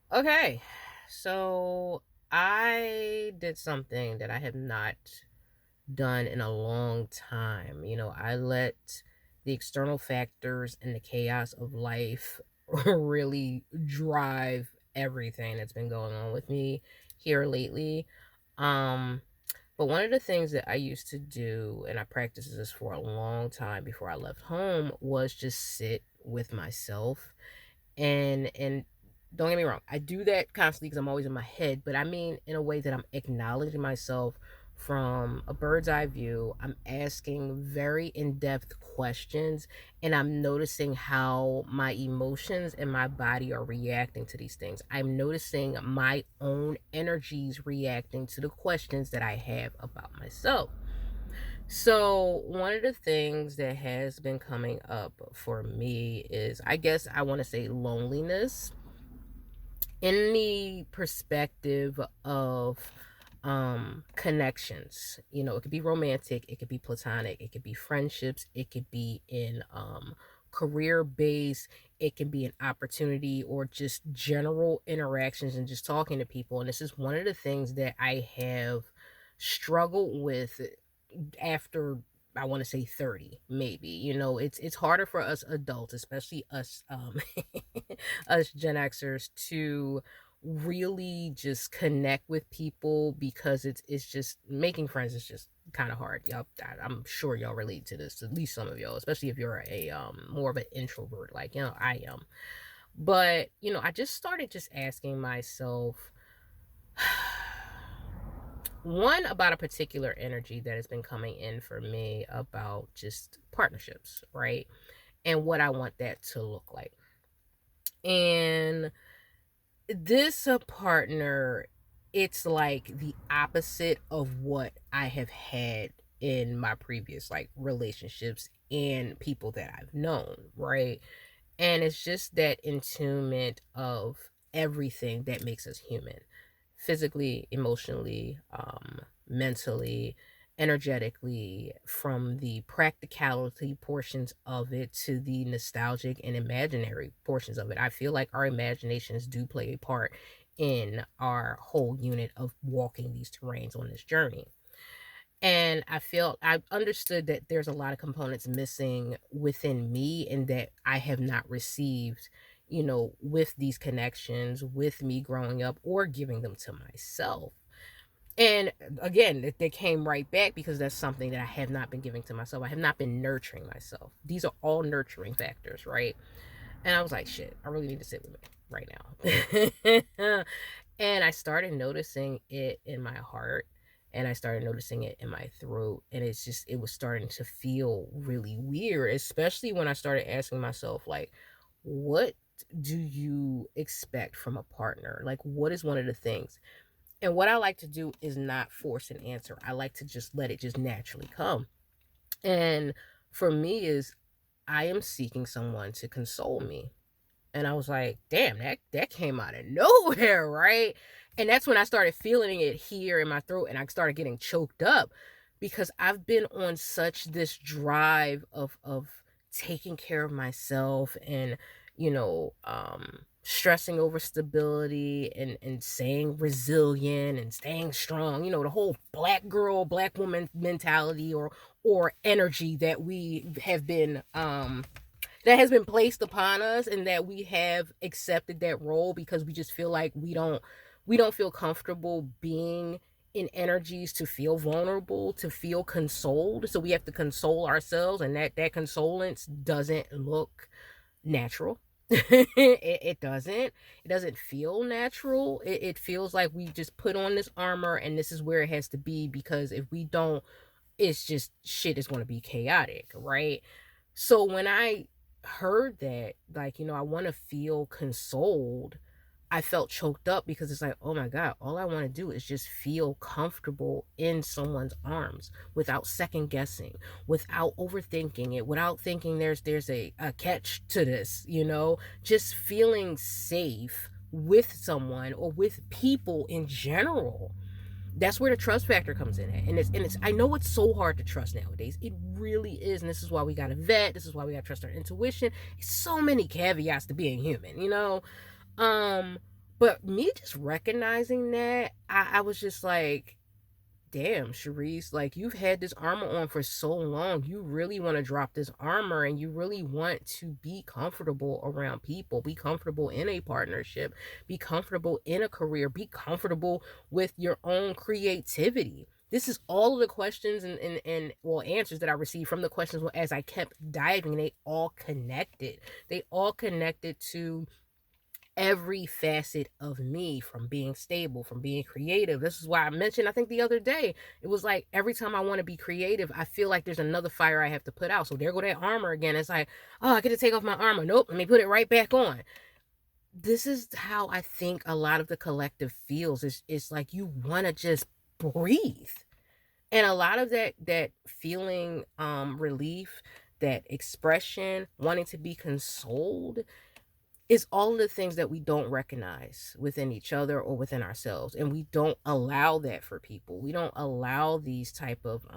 Okay, so I did something that I have not done in a long time. I let the external factors and the chaos of life really drive everything that's been going on with me here lately. Um, but one of the things that I used to do, and I practiced this for a long time before I left home, was just sit with myself and don't get me wrong, I do that constantly because I'm always in my head, but I mean in a way that I'm acknowledging myself from a bird's eye view. I'm asking very in-depth questions, and I'm noticing how my emotions and my body are reacting to these things. I'm noticing my own energies reacting to the questions that I have about myself. So, one of the things that has been coming up for me is, I guess I want to say, loneliness in the perspective of connections. It could be romantic, it could be platonic, it could be friendships, it could be in career base, it can be an opportunity, or just general interactions and just talking to people. And this is one of the things that I have struggled with after, I want to say, 30, maybe. It's harder for us adults, especially us us Gen Xers, to really just connect with people, because it's just making friends is just kind of hard. Y'all, I'm sure y'all relate to this, at least some of y'all, especially if you're a more of an introvert like I am. But I just started just asking myself one, about a particular energy that has been coming in for me about just partnerships, right? And what I want that to look like. And this partner, it's like the opposite of what I have had in my previous like relationships and people that I've known, right? And it's just that attunement of everything that makes us human: physically, emotionally, mentally, energetically, from the practicality portions of it to the nostalgic and imaginary portions of it. I feel like our imaginations do play a part in our whole unit of walking these terrains on this journey. And I understood that there's a lot of components missing within me, and that I have not received, with these connections, with me growing up or giving them to myself. And again, they came right back because that's something that I have not been giving to myself. I have not been nurturing myself. These are all nurturing factors, right? And I was like, shit, I really need to sit with me right now. And I started noticing it in my heart, and I started noticing it in my throat. And it was starting to feel really weird, especially when I started asking myself, like, what do you expect from a partner? Like, what is one of the things? And what I like to do is not force an answer. I like to just let it just naturally come. And for me is, I am seeking someone to console me. And I was like, damn, that came out of nowhere, right? And that's when I started feeling it here in my throat, and I started getting choked up, because I've been on such this drive of taking care of myself, and stressing over stability, and staying resilient and staying strong, the whole black girl, black woman mentality, or energy that we have been that has been placed upon us, and that we have accepted that role because we just feel like we don't feel comfortable being in energies to feel vulnerable, to feel consoled. So we have to console ourselves, and that consolence doesn't look natural. It doesn't. It doesn't feel natural. It feels like we just put on this armor, and this is where it has to be, because if we don't, it's just shit is going to be chaotic, right? So when I heard that, like, I want to feel consoled, I felt choked up, because it's like, oh my God, all I want to do is just feel comfortable in someone's arms without second guessing, without overthinking it, without thinking there's a catch to this, just feeling safe with someone or with people in general. That's where the trust factor comes in at. And it's I know it's so hard to trust nowadays. It really is. And this is why we gotta vet. This is why we gotta trust our intuition. It's so many caveats to being human. Um, But me just recognizing that, I was just like, damn, Sharice, like you've had this armor on for so long. You really want to drop this armor and you really want to be comfortable around people, be comfortable in a partnership, be comfortable in a career, be comfortable with your own creativity. This is all of the questions and well answers that I received from the questions as I kept diving. They all connected. They all connected to every facet of me, from being stable, from being creative. This is why I mentioned, I think the other day, it was like every time I want to be creative, I feel like there's another fire I have to put out. So there go that armor again. It's like, oh, I get to take off my armor. Nope, let me put it right back on. This is how I think a lot of the collective feels. It's like you want to just breathe. And a lot of that feeling relief, that expression, wanting to be consoled, is all of the things that we don't recognize within each other or within ourselves, and we don't allow that for people. We don't allow these type of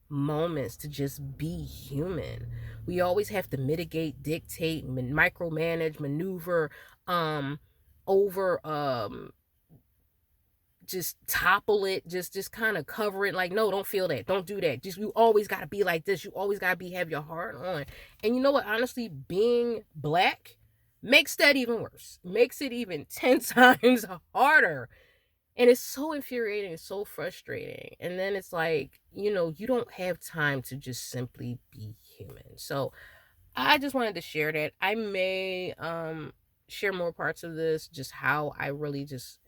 moments to just be human. We always have to mitigate, dictate, micromanage, maneuver, um over, just topple it, just kind of cover it, like, no, don't feel that, don't do that, just, you always got to be like this, you always got to be, have your heart on. And you know what, honestly, being black makes that even worse, makes it even 10 times harder. And it's so infuriating, it's so frustrating. And then it's like, you don't have time to just simply be human. So I just wanted to share that. I may share more parts of this, just how I really just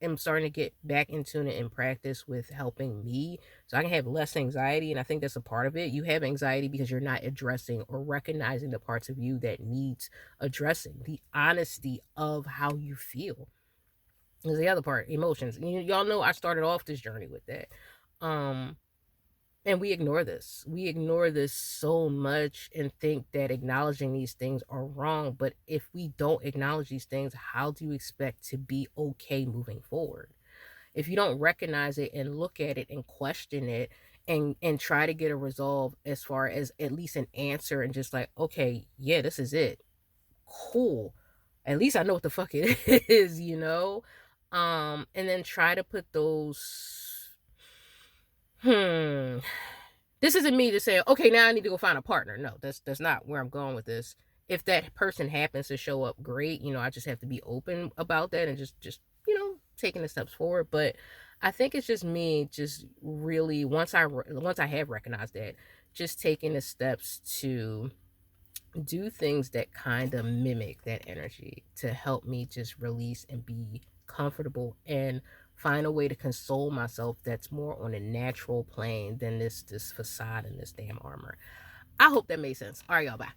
am starting to get back in tune and in practice with helping me so I can have less anxiety. And I think that's a part of it. You have anxiety because you're not addressing or recognizing the parts of you that needs addressing. The honesty of how you feel is the other part. Emotions. Y'all know I started off this journey with that. And we ignore this. We ignore this so much and think that acknowledging these things are wrong. But if we don't acknowledge these things, how do you expect to be okay moving forward? If you don't recognize it and look at it and question it and try to get a resolve, as far as at least an answer, and just like, okay, yeah, this is it. Cool. At least I know what the fuck it is. And then try to put those, this isn't me just saying, okay, now I need to go find a partner. No, that's not where I'm going with this. If that person happens to show up, great. I just have to be open about that and just taking the steps forward. But I think it's just me, just really, once I have recognized that, just taking the steps to do things that kind of mimic that energy to help me just release and be comfortable and find a way to console myself that's more on a natural plane than this facade and this damn armor. I hope that made sense. All right, y'all, bye.